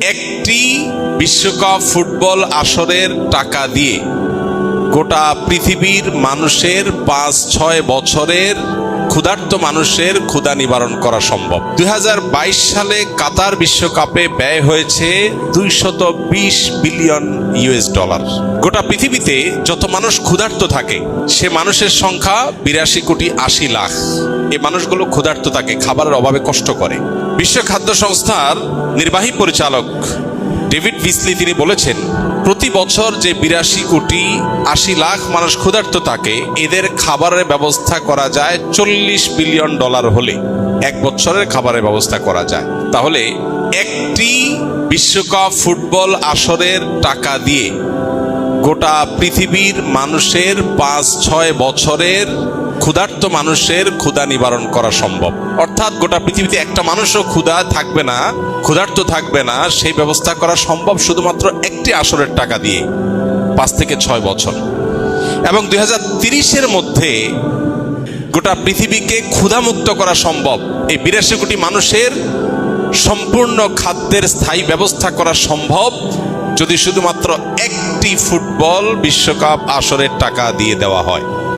একটি বিশ্বকাপ ফুটবল আসরের টাকা দিয়ে গোটা পৃথিবীর মানুষের ৫-৬ বছরের ক্ষুধার্ত মানুষের ক্ষুধা নিবারণ করা সম্ভব। ২০২২ সালে কাতার বিশ্বকাপে ব্যয় হয়েছে $220 বিলিয়ন। গোটা পৃথিবীতে যত মানুষ ক্ষুধার্ত থাকে সে মানুষের সংখ্যা ৮২,৮০,০০,০০০। এই মানুষগুলো ক্ষুধার্ত থাকে, খাবারের অভাবে কষ্ট করে। বিশ্ব খাদ্য সংস্থার নির্বাহী পরিচালক ডেভিড বিসলি তিনি বলেছেন, প্রতি বছর যে ৮২,৮০,০০,০০০ মানুষ ক্ষুধার্ত থাকে, এদের খাবারের ব্যবস্থা করা যায় $40 বিলিয়ন হলে এক বছরের খাবারের ব্যবস্থা করা যায়। তাহলে একটি বিশ্বকাপ ফুটবল আসরের টাকা দিয়ে গোটা পৃথিবীর মানুষের ৫-৬ বছরের ক্ষুধার্ত মানুষের ক্ষুধা নিবারণ করা সম্ভব। অর্থাৎ গোটা পৃথিবীতে একটা মানুষও ক্ষুধার্ত থাকবে না, সেই ব্যবস্থা করা সম্ভব শুধুমাত্র একটি আসরের টাকা দিয়ে ৫ থেকে ৬ বছর। এবং ২০৩০-এর মধ্যে গোটা পৃথিবীকে ক্ষুধামুক্ত করা সম্ভব। এই ৮২ কোটি মানুষের সম্পূর্ণ খাদ্যের স্থায়ী ব্যবস্থা করা সম্ভব যদি শুধুমাত্র একটি ফুটবল বিশ্বকাপ আসরের টাকা দিয়ে দেওয়া হয়।